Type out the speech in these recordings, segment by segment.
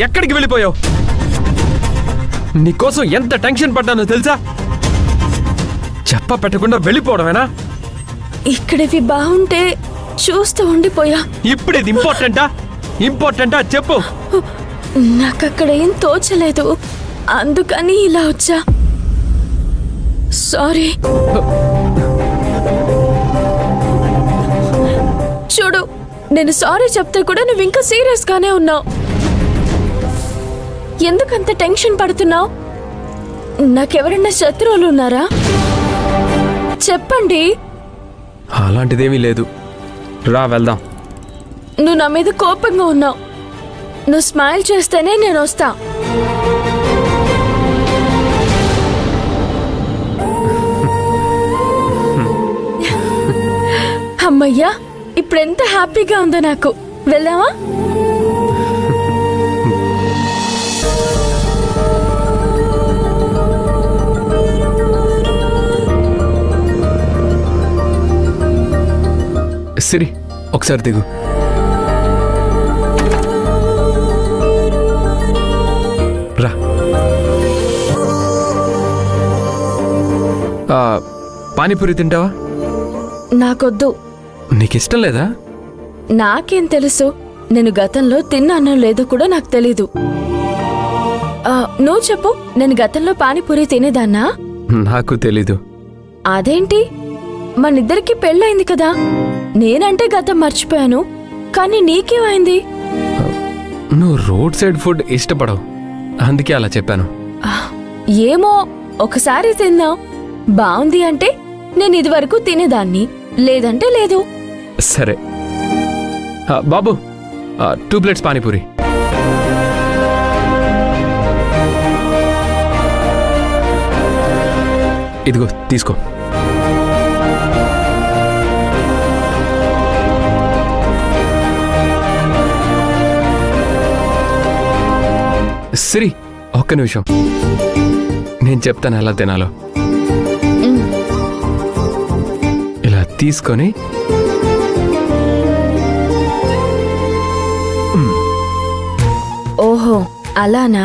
ఎక్కడికి వెళ్ళిపోయావు? నీకోసం ఎంత టెన్షన్ పడ్డానో తెలుసా? చెప్ప పెట్టకుండా వెళ్ళిపోవడమేనా? ఇక్కడివి బాగుంటే చూస్తూ ఉండిపోయా. ఇప్పుడు ఇది ఇంపార్టెంటా చెప్పు. నాకక్కడ ఏం తోచలేదు, అందుకని ఇలా వచ్చా. సారీ. చూడు, నేను సారీ చెప్తే కూడా నువ్వు ఇంకా సీరియస్ గానే ఉన్నావు. ఎందుకంత టెన్షన్ పడుతున్నావు? నాకెవరన్నా శత్రువులు ఉన్నారా? చెప్పండి. అలాంటిదేమీ లేదు, రా వెళ్దాం. నువ్వు నా మీద కోపంగా ఉన్నావు. నువ్వు స్మైల్ చేస్తేనే నేను వస్తా. అమ్మయ్యా, ఇప్పుడెంత హ్యాపీగా ఉందో నాకు. వెళ్దామా? సిరి, ఒకసారి దిగు. రా. పానీపూరి తింటావా? నాకొద్దు. నీకిష్టం లేదా? నాకేం తెలుసు? నేను గతంలో తిన్నానో లేదో కూడా నాకు తెలీదు. నువ్వు చెప్పు, నేను గతంలో పానీపూరి తినేదాన్నా? నాకు తెలీదు. అదేంటి, మనిద్దరికి పెళ్ళయింది కదా. నేనంటే గతం మర్చిపోయాను, కానీ నీకేమైంది? నువ్వు రోడ్ సైడ్ ఫుడ్ ఇష్టపడవు, అందుకే అలా చెప్పాను. ఏమో, ఒకసారి తిందాం. బాగుంది అంటే నేను ఇదివరకు తినేదాన్ని, లేదంటే లేదు. సరే బాబు, 2 ప్లేట్స్ పానీపూరి. ఇదిగో తీసుకో. సిరి, ఒక్క నిమిషం, నేను చెప్తాను ఎలా తినాలో. ఇలా తీసుకొని ఓహో, అలానా?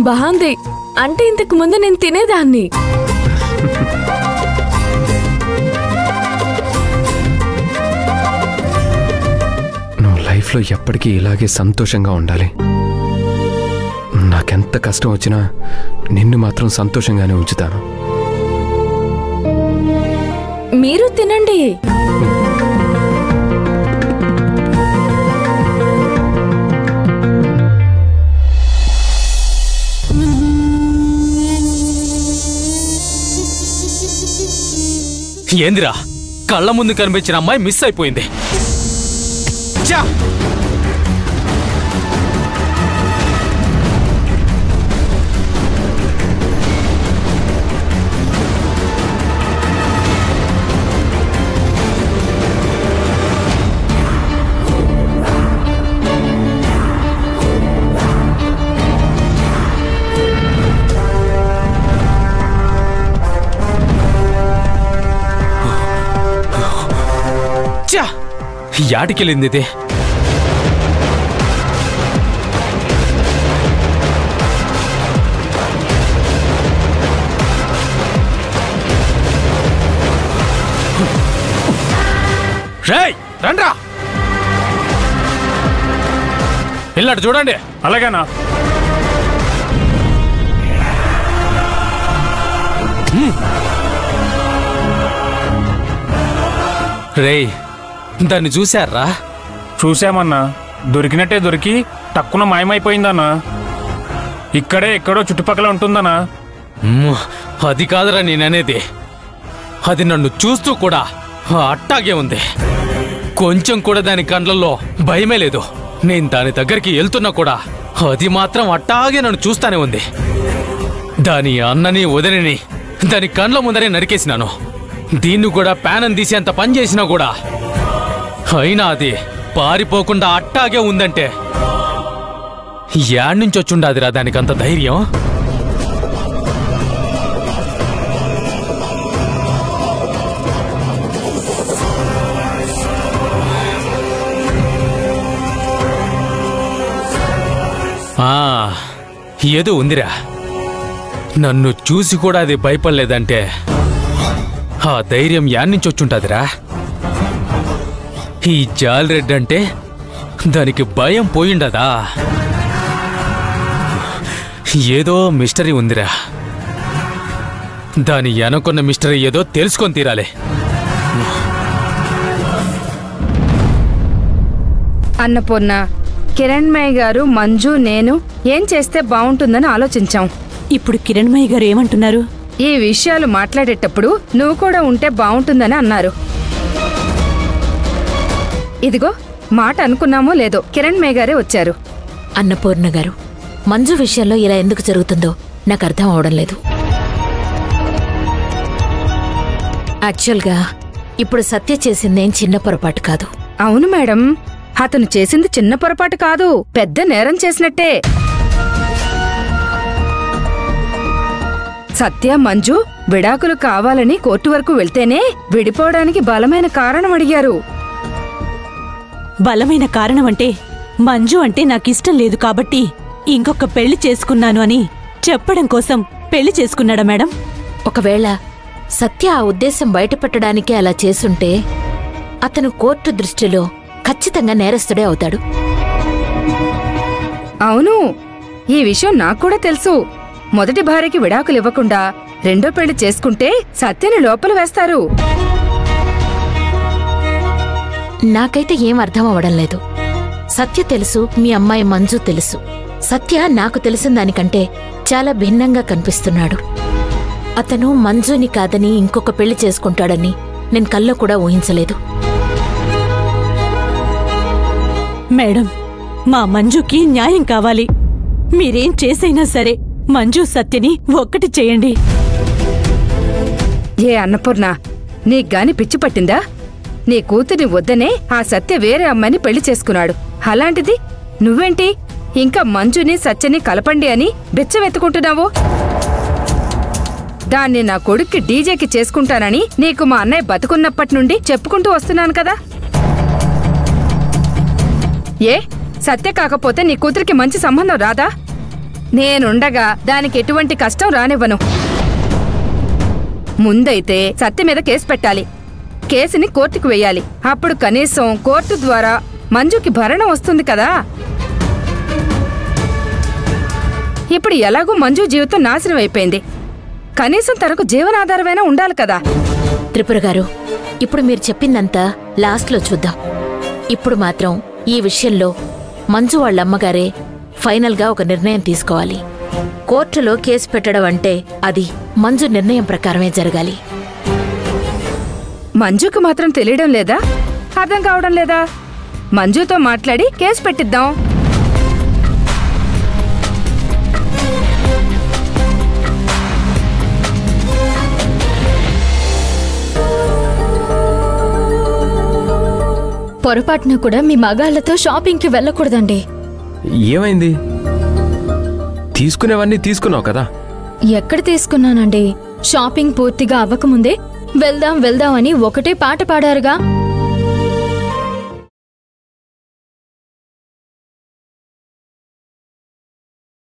బాగుంది అంటే ఇంతకు ముందు నేను తినేదాన్ని. నువ్వు లైఫ్లో ఎప్పటికీ ఇలాగే సంతోషంగా ఉండాలి. నాకెంత కష్టం వచ్చినా నిన్ను మాత్రం సంతోషంగానే ఉంచుతాను. మీరు తినండి. ఏందిరా, కళ్ళ ముందు కనిపించిన అమ్మాయి మిస్ అయిపోయింది. యాటికెళ్ళింది ఇది? రేయ్ రండ్రా, వెళ్ళాడు చూడండి. అలాగేనా? రేయ్, దాన్ని చూశారా? చూశామన్నా, దొరికినట్టే దొరికి తక్కువ మాయమైపోయిందన్నా. ఇక్కడే ఎక్కడో చుట్టుపక్కల ఉంటుందన్నా. అది కాదురా నేననేది, అది నన్ను చూస్తూ కూడా అట్టాగే ఉంది. కొంచెం కూడా దాని కండ్లలో భయమే లేదు. నేను దాని దగ్గరికి వెళ్తున్నా కూడా అది మాత్రం అట్టాగే నన్ను చూస్తానే ఉంది. దాని అన్నని వదిలిని దాని కండ్ల ముందరే నరికేసినాను. దీన్ని కూడా ప్యానం తీసేంత పని చేసినా కూడా అయినా అది పారిపోకుండా అట్టాగే ఉందంటే యాడ్నుంచి వచ్చుండాదిరా దానికంత ధైర్యం. ఏదో ఉందిరా. నన్ను చూసి కూడా అది భయపడలేదంటే ఆ ధైర్యం యాడ్నించొచ్చుంటాదిరా. ఈ జాలరెడ్డి అంటే దానికి భయం పోయిండదా? ఏదో మిస్టరీ ఉందిరా. దాని వెనకున్న మిస్టరీ ఏదో తెలుసుకొని తీరాలి. అన్నపూర్ణ, కిరణ్మయ్య గారు, మంజు, నేను ఏం చేస్తే బాగుంటుందని ఆలోచించాం. ఇప్పుడు కిరణ్మయ్య గారు ఏమంటున్నారు? ఈ విషయాలు మాట్లాడేటప్పుడు నువ్వు కూడా ఉంటే బాగుంటుందని అన్నారు. ఇదిగో మాట అనుకున్నామో లేదో కిరణ్మయ్య గారే వచ్చారు. అన్నపూర్ణ గారు, మంజు విషయంలో ఇలా ఎందుకు జరుగుతుందో నాకు అర్థం అవడం లేదు. యాక్చువల్గా ఇప్పుడు సత్య చేసిందేం చిన్న పొరపాటు కాదు. అవును మేడం, అతను చేసింది చిన్న పొరపాటు కాదు, పెద్ద నేరం చేసినట్టే. సత్య, మంజు విడాకులు కావాలని కోర్టు వరకు వెళ్తేనే విడిపోవడానికి బలమైన కారణం అడిగారు. బలమైన కారణం అంటే మంజు అంటే నాకిష్టం లేదు కాబట్టి ఇంకొక పెళ్లి చేసుకున్నాను అని చెప్పడం కోసం పెళ్లి చేసుకున్నాడా మేడం? ఒకవేళ సత్య ఆ ఉద్దేశం బయటపెట్టడానికే అలా చేసుంటే అతను కోర్టు దృష్టిలో ఖచ్చితంగా నేరస్తుడే అవుతాడు. అవును, ఈ విషయం నాకు కూడా తెలుసు. మొదటి భార్యకి విడాకులు ఇవ్వకుండా రెండో పెళ్లి చేసుకుంటే సత్యని లోపల వేస్తారు. నాకైతే ఏం అర్థం అవ్వడం లేదు. సత్య తెలుసు, మీ అమ్మాయి మంజు తెలుసు. సత్య నాకు తెలిసిన దానికంటే చాలా భిన్నంగా కనిపిస్తున్నాడు. అతను మంజుని కాదని ఇంకొక పెళ్లి చేసుకుంటాడని నేను కల్లో కూడా ఊహించలేదు. మేడం, మా మంజుకి న్యాయం కావాలి. మీరేం చేసైనా సరే మంజు సత్యని ఒక్కటి చేయండి. ఏ అన్నపూర్ణ, నీకుగాని పిచ్చి పట్టిందా? నీ కూతుర్ని వద్దనే ఆ సత్య వేరే అమ్మాయిని పెళ్లి చేసుకున్నాడు. అలాంటిది నువ్వేంటి ఇంకా మంజుని సత్యని కలపండి అని బెచ్చవెత్తుకుంటున్నావు? దాన్ని నా కొడుక్కి డీజేకి చేసుకుంటానని నీకు మా అన్నయ్య బతుకున్నప్పటి నుండి చెప్పుకుంటూ వస్తున్నాను కదా. ఏ సత్య కాకపోతే నీ కూతురికి మంచి సంబంధం రాదా? నేనుండగా దానికి ఎటువంటి కష్టం రానివ్వను. ముందైతే సత్య మీద కేసు పెట్టాలి. కేసుని కోర్టుకు వెయ్యాలి. అప్పుడు కనీసం కోర్టు ద్వారా మంజుకి భరణం వస్తుంది కదా. ఇప్పుడు ఎలాగూ మంజు జీవితం నాశనం అయిపోయింది. కనీసం తనకు జీవనాధారమైనా ఉండాలి కదా. త్రిపుర గారు, ఇప్పుడు మీరు చెప్పిందంతా లాస్ట్లో చూద్దాం. ఇప్పుడు మాత్రం ఈ విషయంలో మంజు వాళ్ళమ్మగారే ఫైనల్గా ఒక నిర్ణయం తీసుకోవాలి. కోర్టులో కేసు పెట్టడం అంటే అది మంజు నిర్ణయం ప్రకారమే జరగాలి. మంజుకు మాత్రం తెలియడం లేదా? అర్థం కావడం లేదా? మంజుతో మాట్లాడి కేసు పెట్టిద్దాం. పొరపాటున కూడా మీ మగాళ్లతో షాపింగ్కి వెళ్ళకూడదండి. ఏమైంది? తీసుకునేవన్నీ తీసుకున్నావు కదా. ఎక్కడ తీసుకున్నానండి? షాపింగ్ పూర్తిగా అవ్వకముందే వెళ్దాం వెళ్దాం అని ఒకటే పాట పాడారుగా.